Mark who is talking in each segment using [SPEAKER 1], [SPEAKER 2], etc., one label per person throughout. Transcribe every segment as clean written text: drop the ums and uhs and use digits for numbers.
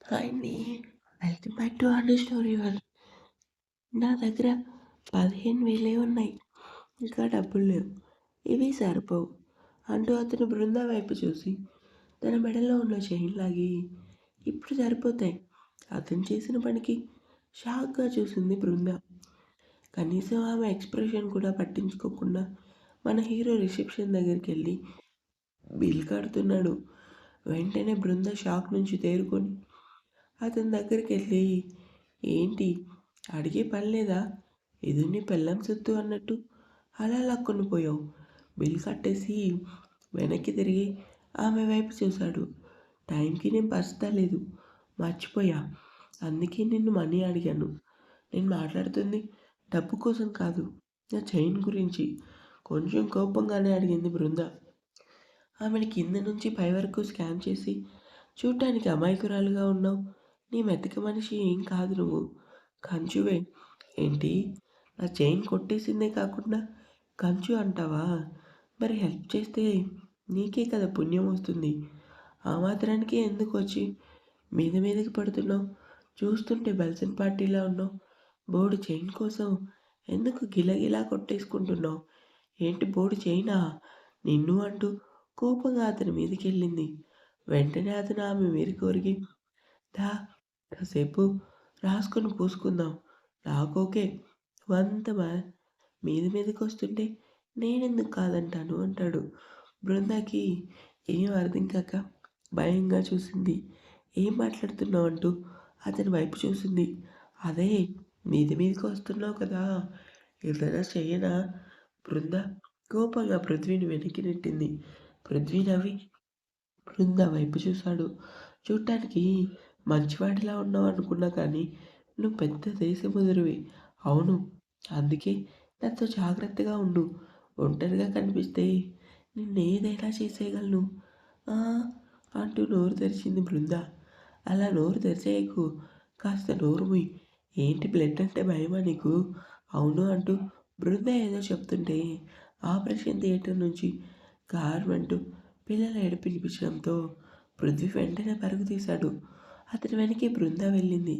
[SPEAKER 1] Hi అండి. Welcome back to order story world. నా దగ్గర 15,000 ఉన్నాయి. ఇంకా డబ్బులు లేవు. ఇవి సరిపోవు అంటూ అతను బృందా వైపు చూసి తన మెడలో ఉన్న చైన్ లాగి ఇప్పుడు సరిపోతాయి. అతను చేసిన పనికి షాక్‌గా చూసింది బృంద. కనీసం ఆమె ఎక్స్‌ప్రెషన్ కూడా పట్టించుకోకుండా మన హీరో రిసెప్షన్ దగ్గరికెళ్ళి బిల్ కడుతున్నాడు. వెంటనే బృంద షాక్ నుంచి తేరుకొని అతని దగ్గరికెళ్ళి, "ఏంటి అడిగే పని లేదా? ఇది నీ పెళ్ళాం సొత్తు అన్నట్టు అలా లాక్కొని పోయావు." బిల్ కట్టేసి వెనక్కి తిరిగి ఆమె వైపు చూశాడు. "టైంకి నేను పర్స్ తేలేదు. మర్చిపోయా. అందుకే నిన్ను మనీ అడిగాను. నేను మాట్లాడుతుంది డబ్బు కోసం కాదు. నా చైన్ గురించి." కొంచెం కోపంగానే అడిగింది బృంద. ఆమెని కింద నుంచి పై వరకు స్కాన్ చేసి, "చూడ్డానికి అమాయకురాలుగా ఉన్నావు. నీ మెతక మనిషి ఏం కాదు నువ్వు. కంచువే." "ఏంటి? నా చైన్ కొట్టేసిందే కాకుండా కంచు అంటావా? మరి హెల్ప్ చేస్తే నీకే కదా పుణ్యం వస్తుంది. ఆ మాత్రానికే ఎందుకు వచ్చి మీద మీదకి పడుతున్నావు? చూస్తుంటే బల్సన్ పార్టీలా ఉన్నావు. బోడి చైన్ కోసం ఎందుకు గిలగిలా కొట్టేసుకుంటున్నావు? ఏంటి బోడి చైనా?" నిన్ను అంటూ కోపంగా అతని మీదకెళ్ళింది. వెంటనే అతను ఆమె మీదకి ఒరిగి, "దా కాసేపు రాసుకొని పూసుకుందాం. నాకోకే. నువ్వంత మీద మీదకొస్తుంటే నేనెందుకు కాదంటాను" అంటాడు. బృందాకి ఏం అర్థం కాక భయంగా చూసింది. "ఏం మాట్లాడుతున్నావు?" అంటూ అతని వైపు చూసింది. "అదే మీద మీదకి వస్తున్నావు కదా! ఏదైనా చెయ్యనా?" బృంద కోపంగా పృథ్వీని వెనక్కి నెట్టింది. పృథ్వీ నవ్వి బృంద వైపు చూశాడు. "చూడ్డానికి మంచివాడిలా ఉన్నావనుకున్నా కానీ నువ్వు పెద్ద దేశముదురువి. అవును. అందుకే నాతో జాగ్రత్తగా ఉండు. ఒంటరిగా కనిపిస్తే నిన్నేదైనా చేసేయగలను." "ఆ" అంటూ నోరు తెరిచింది బృంద. "అలా నోరు తెరిచేయకు. కాస్త నోరు మూయి. ఏంటి బ్లడ్ అంటే భయమా నీకు?" "అవును" అంటూ బృంద ఏదో చెప్తుంటే ఆపరేషన్ థియేటర్ నుంచి గారుమంటూ పిల్లల ఏడుపు వినిపించడంతో పృథ్వీ వెంటనే పరుగు తీశాడు. అతని వెనకే బృంద వెళ్ళింది.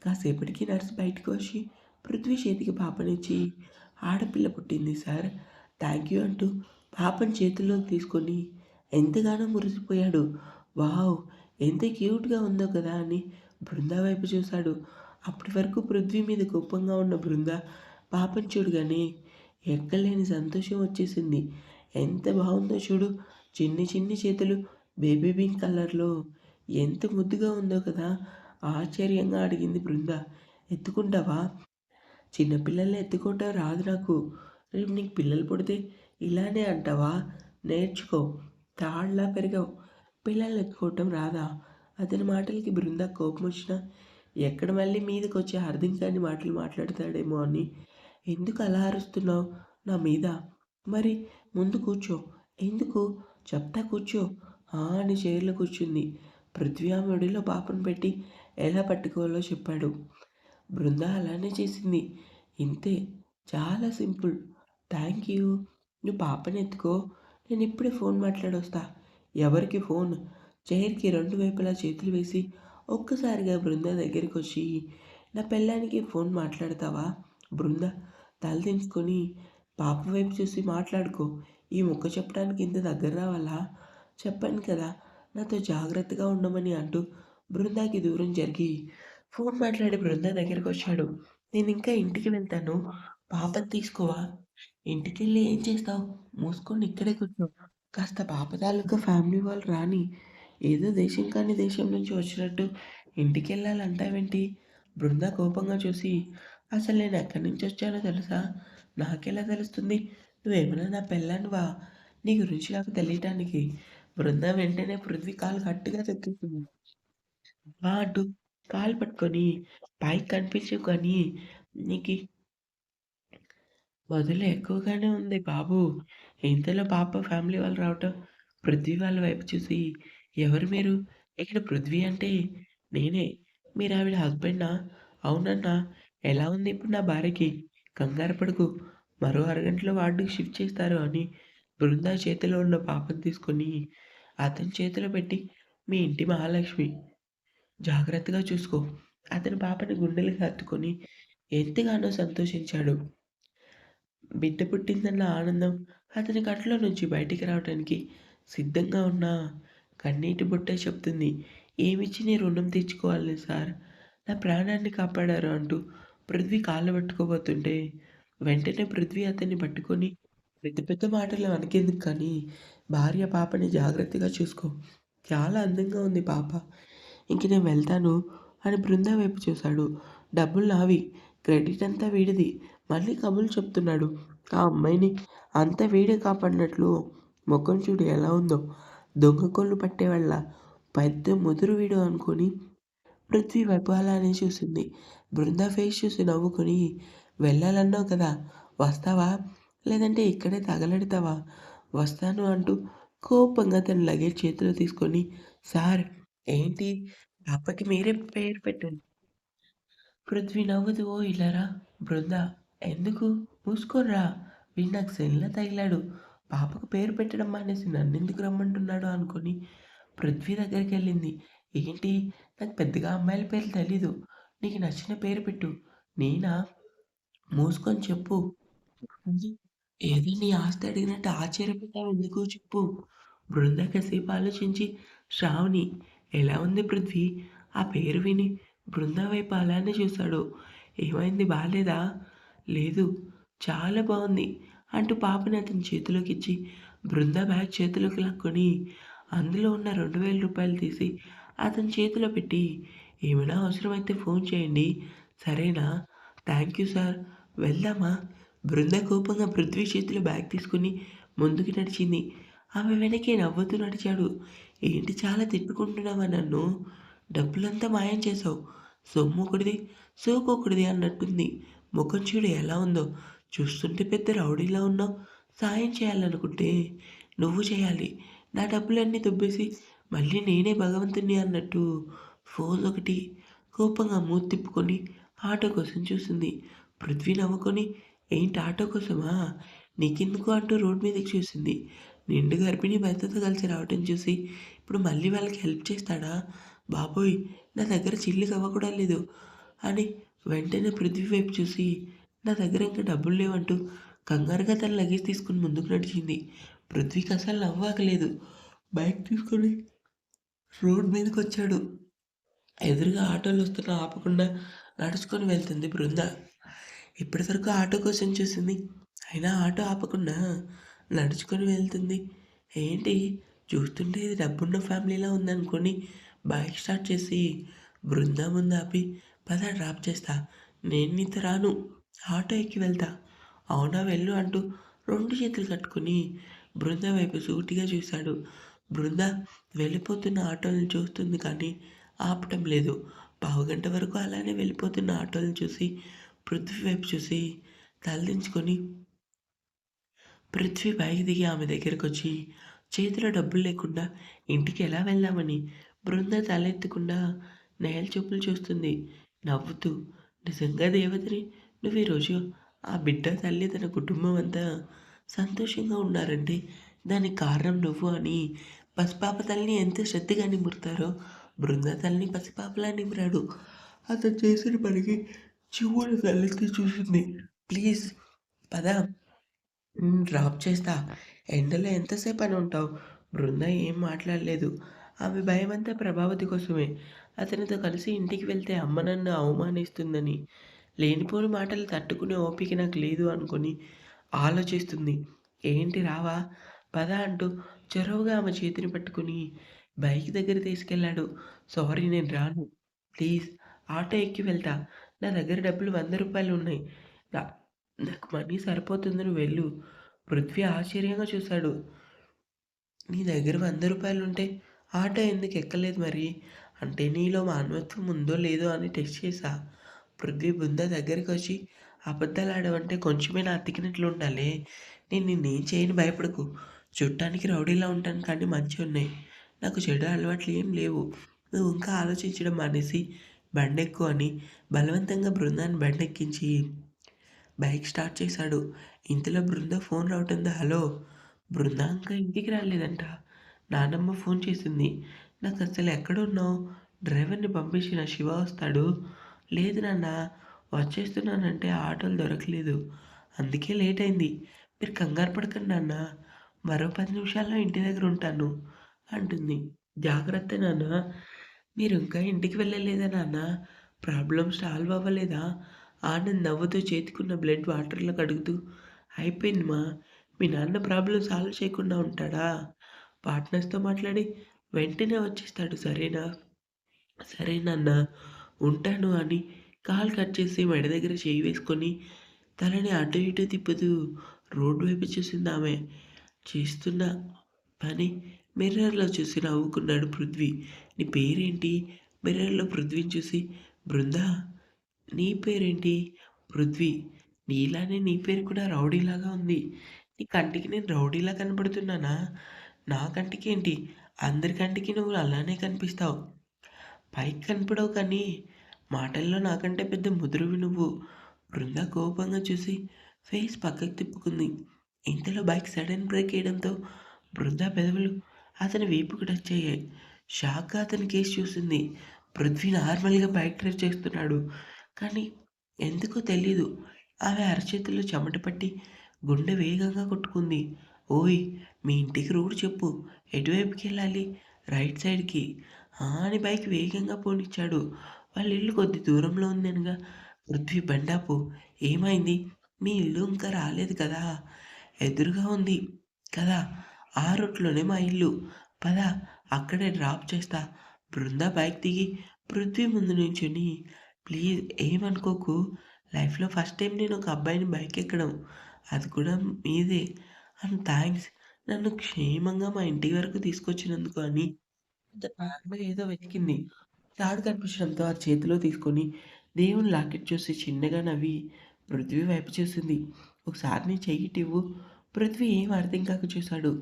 [SPEAKER 1] కాసేపటికి నర్సు బయటకు వచ్చి పృథ్వీ చేతికి పాపనిచ్చి, "ఆడపిల్ల పుట్టింది సార్. థ్యాంక్ యూ" అంటూ పాపని చేతుల్లోకి తీసుకొని ఎంతగానో మురిసిపోయాడు. "వావ్! ఎంత క్యూట్‌గా ఉందో కదా!" అని బృంద వైపు చూశాడు. అప్పటి వరకు పృథ్వీ మీద కోపంగా ఉన్న బృంద పాపని చూడగానే ఎక్కడలేని సంతోషం వచ్చేసింది. "ఎంత బావుందో చూడు. చిన్ని చిన్ని చేతులు బేబీ పింక్ కలర్‌లో ఎంత ముద్దుగా ఉందో కదా!" ఆశ్చర్యంగా అడిగింది బృంద. "ఎత్తుకుంటావా?" "చిన్న పిల్లల్ని ఎత్తుకోవటం రాదు నాకు. రేపు నీకు పిల్లలు పుడితే ఇలానే అంటావా? నేర్చుకో. తాళ్ళలా పెరిగావు. పిల్లల్ని ఎత్తుకోవటం రాదా?" అతని మాటలకి బృంద కోపమొచ్చినా ఎక్కడ మళ్ళీ మీదకొచ్చి అర్థం కాని మాటలు మాట్లాడతాడేమో అని, "ఎందుకు అలా అరుస్తున్నావు నా మీద? మరి ముందు కూర్చో." "ఎందుకు? చెప్తా కూర్చో." "ఆ" అని చైర్‌లో కూర్చుంది. పృథ్వీ ఆమె ఒడిలో పాపను పెట్టి ఎలా పట్టుకోవాలో చెప్పాడు. బృంద అలానే చేసింది. ఇంతే. చాలా సింపుల్. "Thank you. నువ్వు పాపని ఎత్తుకో. నేనిప్పుడే ఫోన్ మాట్లాడొస్తా." "ఎవరికి ఫోన్?" చైర్‌కి రెండు వైపులా చేతులు వేసి ఒక్కసారిగా బృంద దగ్గరికొచ్చి, "నా పెళ్ళానికి ఫోన్ మాట్లాడతావా?" బృంద తల దించుకొని పాప వైపు చూసి, "మాట్లాడుకో. ఈ ముక్క చెప్పడానికి ఇంత దగ్గర రావాలా? చెప్పాను కదా నాతో జాగ్రత్తగా ఉండమని" అంటూ బృందాకి దూరం జరిగి ఫోన్ మాట్లాడి బృంద దగ్గరకొచ్చాడు. "నేనింకా ఇంటికి వెళ్తాను. పాపని తీసుకోవా?" "ఇంటికెళ్ళి ఏం చేస్తావు? మూసుకొని ఇక్కడే కూర్చో. కాస్త పాప తాలూకా ఫ్యామిలీ వాళ్ళు రాని. ఏదో దేశం కాని దేశం నుంచి వచ్చినట్టు ఇంటికెళ్ళాలంటావేంటి?" బృంద కోపంగా చూసి, "అసలు నేనెక్కడి నుంచొచ్చానో తెలుసా? నాకెలా తెలుస్తుంది? నువ్వేమైనా నా పెళ్ళానివా? నీ గురించి నాకు తెలియటానికి." బృంద వెంటనే పృథ్వీ కాలు గట్టిగా తొక్కేసింది. "ఆ" అంటూ కాలు పట్టుకొని, "పైకి కనిపించకు కానీ నీకి వదులు ఎక్కువగానే ఉంది బాబు." ఇంతలో పాప ఫ్యామిలీ వాళ్ళు రావటం పృథ్వీ వాళ్ళ వైపు చూసి, "ఎవరు మీరు? ఇక్కడ పృథ్వీ అంటే నేనే. మీరావిడ హస్బెండా?" "అవునన్నా. ఎలా ఉంది ఇప్పుడు నా భార్యకి?" "కంగారు పడకు. మరో అరగంటలో వార్డుకి షిఫ్ట్ చేస్తారు" అని బృందా చేతిలో ఉన్న పాపను తీసుకొని అతని చేతిలో పెట్టి, "మీ ఇంటి మహాలక్ష్మి." జాగ్రత్తగా చూసుకో." అతను పాపని గుండెలకి హత్తుకొని ఎంతగానో సంతోషించాడు. బిడ్డ పుట్టిందన్న ఆనందం అతని కంట్లో నుంచి బయటికి రావటానికి సిద్ధంగా ఉన్న కన్నీటి బుట్టే చెప్తుంది. "ఏమిచ్చి నీ రుణం తీర్చుకోవాలి సార్? నా ప్రాణాన్ని కాపాడారు" అంటూ పృథ్వీ కాళ్ళు పట్టుకోబోతుంటే, వెంటనే పృథ్వీ అతన్ని పట్టుకొని పెద్ద పెద్ద మాటలు మనకెందుకు కానీ, భార్య పాపని జాగ్రత్తగా చూసుకో. చాలా అందంగా ఉంది పాప. ఇంక నేను వెళ్తాను అని బృంద వైపు చూశాడు. డబ్బులు నావి. క్రెడిట్ అంతా వీడిది. మళ్ళీ కబుర్లు చెప్తున్నాడు. ఆ అమ్మాయిని అంతా వీడే కాపాడినట్లు మొఖం చూడు ఎలా ఉందో. దొంగ కోళ్ళు పట్టేవాళ్ళ పెద్ద ముదురు వీడు అనుకోని పృథ్వీ వైపు అలానే చూసింది. బృంద ఫేస్ చూసి నవ్వుకొని, వెళ్ళాలన్నావు కదా! వస్తావా? లేదంటే ఇక్కడే తగలెడతావా? వస్తాను అంటూ కోపంగా తన లగేజ్ చేతిలో తీసుకొని, సార్ ఏంటి? పాపకి మీరే పేరు పెట్టండి. పృథ్వీ నవ్వుతూ "ఓ ఇలా రా బృందా ఎందుకు? మూసుకొనిరా. వీడు నాకు సెల్‌లో తగిలాడు. పాపకు పేరు పెట్టడం మానేసి నన్నెందుకు రమ్మంటున్నాడు" అనుకోని పృథ్వీ దగ్గరికెళ్ళింది. "ఏంటి? నాకు పెద్దగా అమ్మాయిల పేర్లు తెలీదు. నీకు నచ్చిన పేరు పెట్టు." "నేనా? మూసుకొని చెప్పు." "ఉంది. ఏదో నీ ఆస్తి అడిగినట్టు ఆశ్చర్యపోతావెందుకు చెప్పు." బృంద కాసేపు ఆలోచించి శ్రావణి. ఎలా ఉంది పృథ్వీ? ఆ పేరు విని బృంద వైపు అలానే చూశాడు. ఏమైంది బాలేదా? లేదు. చాలా బావుంది అంటూ పాపని అతని చేతిలోకిచ్చి బృంద బ్యాగ్ చేతిలోకి లాక్కొని అందులో ఉన్న రూ. 2000 తీసి అతని చేతిలో పెట్టి ఏమైనా అవసరమైతే ఫోన్ చేయండి. సరేనా? Thank you sir. వెళ్దామా? బృంద కోపంగా పృథ్వీ చేతిలో బ్యాగ్ తీసుకొని ముందుకు నడిచింది. ఆమె వెనకే నవ్వుతూ నడిచాడు. ఏంటి చాలా తిట్టుకుంటున్నావా నన్ను? డబ్బులంతా మాయం చేశావు. సొమ్మొకడిది, సోకొకడిది అన్నట్టుంది. ముఖం చూడు ఎలా ఉందో. చూస్తుంటే పెద్ద రౌడీలా ఉన్నావు. సాయం చేయాలనుకుంటే నువ్వు చేయాలి. నా డబ్బులన్నీ దొబ్బేసి మళ్ళీ నేనే భగవంతుడిని అన్నట్టు ఫోజొకటి. కోపంగా మూతి తిప్పుకొని ఆటో కోసం చూసింది. పృథ్వీ నవ్వుకొని ఏంటి ఆటో కోసమా? నీకెందుకు అంటూ రోడ్ మీదకి చూసింది. నిండు గర్భిణి భర్తతో కలిసి రావటం చూసి ఇప్పుడు మళ్ళీ వాళ్ళకి హెల్ప్ చేస్తాడా? బాబోయ్! నా దగ్గర చిల్లిగవ్వ కూడా లేదు అని వెంటనే పృథ్వీ వైపు చూసి నా దగ్గర ఇంకా డబ్బులు లేవంటూ కంగారుగా తన లగేజ్ తీసుకొని ముందుకు నడిచింది. పృథ్వీకి అసలు నవ్వాగలేదు. బైక్ తీసుకొని రోడ్ మీదకొచ్చాడు. ఎదురుగా ఆటోలొస్తున్నా ఆపకుండా నడుచుకొని వెళ్తుంది బృంద. ఇప్పటివరకు ఆటో కోసం చూసింది. అయినా ఆటో ఆపకుండా నడుచుకొని వెళ్తుంది. ఏంటి చూస్తుంటే ఇది డబ్బున్న ఫ్యామిలీలా ఉందనుకోని బైక్ స్టార్ట్ చేసి బృందా ముందు ఆపి పద డ్రాప్ చేస్తా. నేను నీతో రాను. ఆటో ఎక్కి వెళ్తా. అవునా వెళ్ళు అంటూ 2 చేతులు కట్టుకొని బృంద వైపు సూటిగా చూశాడు. బృంద వెళ్ళిపోతున్న ఆటోలను చూస్తుంది కానీ ఆపటం లేదు. పావుగంట వరకు అలానే వెళ్ళిపోతున్న ఆటోలను చూసి పృథ్వీ వైపు చూసి తలదించుకొని పృథ్వీ బైక్ దిగి ఆమె దగ్గరకొచ్చి చేతిలో డబ్బులు లేకుండా ఇంటికి ఎలా వెళ్దామని బృంద తలెత్తకుండా నేల చూపులు చూస్తుంది నవ్వుతూ. నిజంగా దేవతని నువ్వు ఈరోజు ఆ బిడ్డ తల్లి తన కుటుంబం అంతా సంతోషంగా ఉన్నారంటే దానికి కారణం నువ్వు అని పసిపాప తల్లిని ఎంత శ్రద్ధగా నిమురుతారో బృంద తల్లిని పసిపాపలా నిమిరాడు. అతను చేసిన పనికి చివరి తలెత్తి చూసింది. ప్లీజ్ పద డ్రాప్ చేస్తా. ఎండలో ఎంతసేపని ఉంటావు? బృంద ఏం మాట్లాడలేదు. ఆమె భయమంతా ప్రభావతి కోసమే. అతనితో కలిసి ఇంటికి వెళ్తే అమ్మ నన్ను అవమానిస్తుందని. లేనిపోని మాటలు తట్టుకునే ఓపిక నాకు లేదు అనుకొని ఆలోచిస్తుంది. ఏంటి రావా? పద అంటూ చొరవగా ఆమె చేతిని పట్టుకుని బైక్ దగ్గర తీసుకెళ్ళాడు. సారీ నేను రాను. ప్లీజ్ ఆటో ఎక్కి వెళ్తా. నా దగ్గర డబ్బులు రూ. 100 ఉన్నాయి. నా నాకు మనీ సరిపోతుంది నువ్వు వెళ్ళు. పృథ్వీ ఆశ్చర్యంగా చూశాడు. నీ దగ్గర రూ. 100 ఆటో ఎందుకు ఎక్కలేదు మరి? అంటే నీలో మానవత్వం ఉందో లేదో అని టెస్ట్ చేశా. పృథ్వీ బృంద దగ్గరికొచ్చి అబద్ధాలాడావంటే కొంచెమైనా అతికినట్లుండాలే. నేను నిన్నేం చేయను భయపడకు. చూడటానికి రౌడీలా ఉంటాను కానీ మంచిగున్నాయి. నాకు చెడు అలవాట్లు ఏం లేవు. నువ్వు ఇంకా ఆలోచించడం మానేసి బండెక్కు అని బలవంతంగా బృందాన్ని బండెక్కించి బైక్ స్టార్ట్ చేశాడు. ఇంతలో బృంద ఫోన్ రావటంతో హలో! బృంద ఇంకా ఇంటికి రాలేదంట. నానమ్మ ఫోన్ చేసింది. నాకసలు ఎక్కడున్నావు? డ్రైవర్‌ని పంపించిన శివ వస్తాడు. లేదు నాన్న వచ్చేస్తున్నానంటే ఆటోలు దొరకలేదు. అందుకే లేట్ అయింది. మీరు కంగారు పడకండి నాన్న. మరో 10 నిమిషాల్లో ఇంటి దగ్గర ఉంటాను అంటుంది. జాగ్రత్త నాన్న. మీరు ఇంకా ఇంటికి వెళ్ళలేదా నాన్న? ప్రాబ్లమ్ సాల్వ్ అవ్వలేదా? ఆనంద్ నవ్వుతూ చేతికున్న బ్లడ్ వాటర్‌లో కడుగుతూ అయిపోయింది మా. మీ నాన్న ప్రాబ్లమ్ సాల్వ్ చేయకుండా ఉంటాడా? పార్ట్నర్స్‌తో మాట్లాడి వెంటనే వచ్చేస్తాడు సరేనా? సరే నాన్న ఉంటాను అని కాల్ కట్ చేసి మెడ దగ్గర చేయి వేసుకొని తలని అటు ఇటు తిప్పుతూ రోడ్డు వైపు చూసిందామె. చేస్తున్న పని మిర్రర్‌లో చూసి నవ్వుకున్నాడు పృథ్వీ. నీ పేరేంటి? మిర్రర్‌లో పృథ్వీని చూసి బృందా. నీ పేరేంటి? పృథ్వీ. నీలానే నీ పేరు కూడా రౌడీలాగా ఉంది. నీ కంటికి నేను రౌడీలా కనపడుతున్నానా? నా కంటికేంటి? అందరి కంటికి నువ్వు అలానే కనిపిస్తావు. పైకి కనపడవు కానీ, మాటల్లో నాకంటే పెద్ద ముదురువి నువ్వు. బృంద కోపంగా చూసి ఫేస్ పక్కకి తిప్పుకుంది. ఇంతలో బైక్ సడన్ బ్రేక్ ఏయడంతో బృంద పెదవులు అతని వీపుకు టచ్ అయ్యాయి. షాక్‌గా అతని కేసి చూసింది. పృథ్వీ నార్మల్‌గా బైక్ డ్రైవ్ చేస్తున్నాడు. కానీ ఎందుకో తెలీదు. ఆమె అరచేతుల్లో చెమట పట్టి గుండె వేగంగా కొట్టుకుంది. ఓయ్! మీ ఇంటికి రూట్ చెప్పు. ఎటువైపుకెళ్ళాలి? రైట్ సైడ్‌కి. ఆ! అని బైక్ వేగంగా పోనిచ్చాడు. వాళ్ళ ఇల్లు కొద్ది దూరంలో ఉందనగా పృథ్వీ బండాపు. ఏమైంది? మీ ఇల్లు ఇంకా రాలేదు కదా! ఎదురుగా ఉంది కదా! ఆ రూట్‌లోనే మా ఇల్లు. పద అక్కడే డ్రాప్ చేస్తా. బృంద బైక్ దిగి పృథ్వీ ముందు నించొని ప్లీజ్ ఏమనుకోకు. లైఫ్‌లో ఫస్ట్ టైం నేను ఒక అబ్బాయిని బైక్ ఎక్కడం. అది కూడా మీదే. And thanks. నన్ను క్షేమంగా మా ఇంటి వరకు తీసుకొచ్చినందుకు అని బ్యాగ్‌లో ఏదో వెతికింది. తాడు కనిపించడంతో అది చేతిలో తీసుకొని దేవుని లాకెట్ చూసి చిన్నగా నవ్వి పృథ్వీ వైపు చూసింది. ఒకసారి నీ చెయ్యి ఇటివ్వు. పృథ్వీ ఏం అర్థం కాక చూశాడు.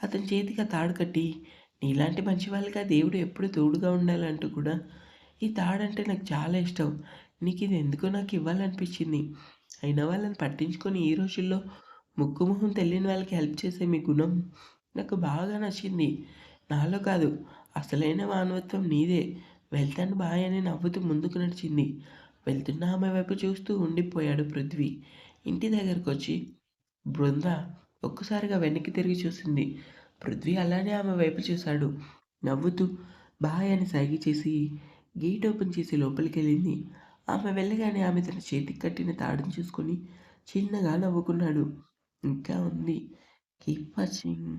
[SPEAKER 1] అతని చేతికి ఆ తాడు కట్టి నీలాంటి మంచి వాళ్ళకి ఆ దేవుడు ఎప్పుడు తోడుగా ఉండాలంటూ కూడా ఈ తాడంటే నాకు చాలా ఇష్టం. నీకిది ఎందుకో నాకు ఇవ్వాలనిపించింది. అయినా వాళ్ళని పట్టించుకొని ఈ రోజుల్లో ముక్కు మొహం తెలియని వాళ్ళకి హెల్ప్ చేసే మీ గుణం నాకు బాగా నచ్చింది. నాలో కాదు అసలైన మానవత్వం నీదే. వెళ్తాను బాయ్ అని నవ్వుతూ ముందుకు నడిచింది. వెళ్తున్న ఆమె వైపు చూస్తూ ఉండిపోయాడు పృథ్వీ. ఇంటి దగ్గరకొచ్చి బృంద ఒక్కసారిగా వెనక్కి తిరిగి చూసింది. పృథ్వీ అలానే ఆమె వైపు చూశాడు. నవ్వుతూ బాయ్ అని సైగ చేసి గేట్ ఓపెన్ చేసి లోపలికెళ్ళింది. ఆమె వెళ్ళగానే ఆమె తన చేతికి కట్టిన తాడుని చూసుకొని చిన్నగా నవ్వుకున్నాడు. ఇంకా ఉంది. Keep watching.